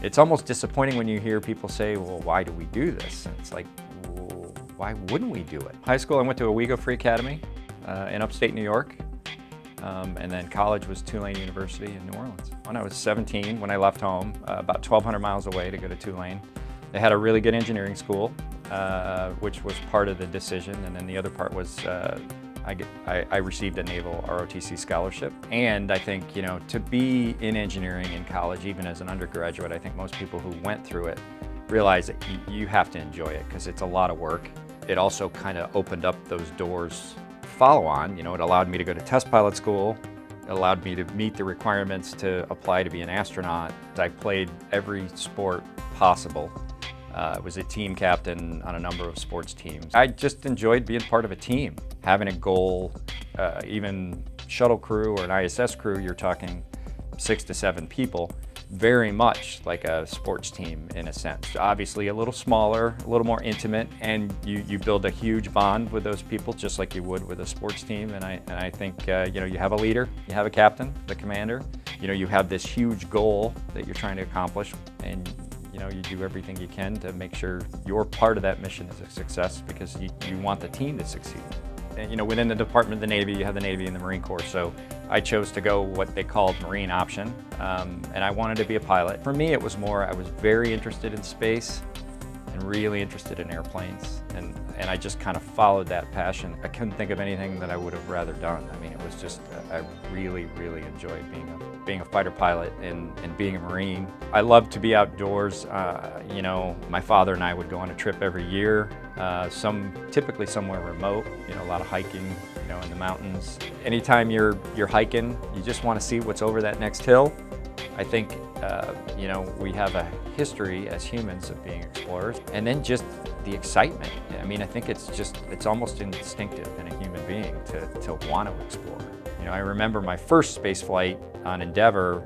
It's almost disappointing when you hear people say, well, why do we do this? And it's like, well, why wouldn't we do it? High school, I went to Owego Free Academy in upstate New York. And then college was Tulane University in New Orleans. When I was 17, when I left home, about 1,200 miles away to go to Tulane, they had a really good engineering school, which was part of the decision. And then the other part was I received a Naval ROTC scholarship. And I think, you know, to be in engineering in college, even as an undergraduate, I think most people who went through it realize that you have to enjoy it because it's a lot of work. It also kind of opened up those doors follow on. You know, it allowed me to go to test pilot school. It allowed me to meet the requirements to apply to be an astronaut. I played every sport possible. Was a team captain on a number of sports teams. I just enjoyed being part of a team, having a goal. Even shuttle crew or an ISS crew, you're talking 6 to 7 people, very much like a sports team in a sense. Obviously a little smaller, a little more intimate, and you build a huge bond with those people just like you would with a sports team. And I think you know, you have a leader, you have a captain, the commander. You know, you have this huge goal that you're trying to accomplish, and you know, you do everything you can to make sure your part of that mission is a success because you want the team to succeed. And, you know, within the Department of the Navy, you have the Navy and the Marine Corps, so I chose to go what they called Marine option, and I wanted to be a pilot. For me, it was more, I was very interested in space and really interested in airplanes, and I just kind of followed that passion. I couldn't think of anything that I would have rather done. I mean, it was just, I really, really enjoyed being a fighter pilot and being a Marine. I love to be outdoors. You know, my father and I would go on a trip every year, typically somewhere remote, you know, a lot of hiking, you know, in the mountains. Anytime you're hiking, you just want to see what's over that next hill. I think, you know, we have a history as humans of being explorers, and then just the excitement. I mean, I think it's almost instinctive in a human being to want to explore. You know, I remember my first space flight on Endeavour,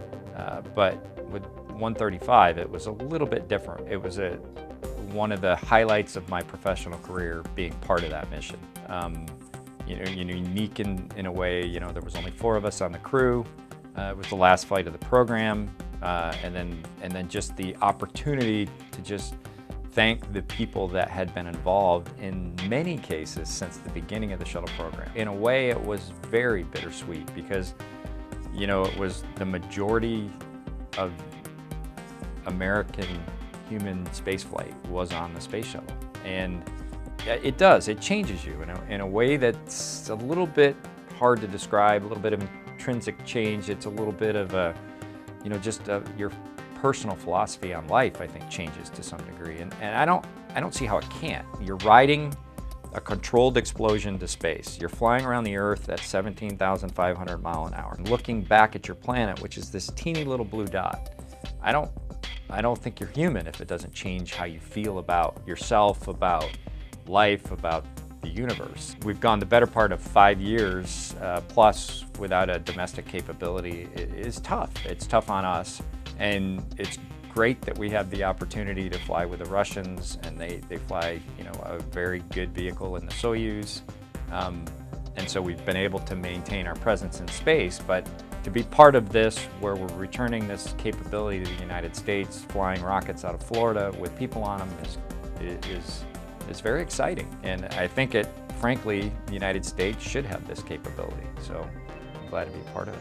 but with 135, it was a little bit different. It was one of the highlights of my professional career being part of that mission. You know, unique in a way. You know, there was only 4 of us on the crew. It was the last flight of the program, and then just the opportunity to just thank the people that had been involved in many cases since the beginning of the shuttle program. In a way, it was very bittersweet because, you know, it was the majority of American human spaceflight was on the space shuttle, and it changes you in a way that's a little bit hard to describe, a little bit of intrinsic change. It's a little bit of a, you know, just your personal philosophy on life, I think, changes to some degree. And I don't see how it can't. You're riding a controlled explosion to space. You're flying around the Earth at 17,500 miles an hour, and looking back at your planet, which is this teeny little blue dot. I don't think you're human if it doesn't change how you feel about yourself, about life, about the universe. We've gone the better part of 5 years plus without a domestic capability. It is tough. It's tough on us, and it's great that we have the opportunity to fly with the Russians, and they fly, you know, a very good vehicle in the Soyuz, and so we've been able to maintain our presence in space. But to be part of this, where we're returning this capability to the United States, flying rockets out of Florida with people on them, is very exciting. And I think frankly, the United States should have this capability. So I'm glad to be a part of it.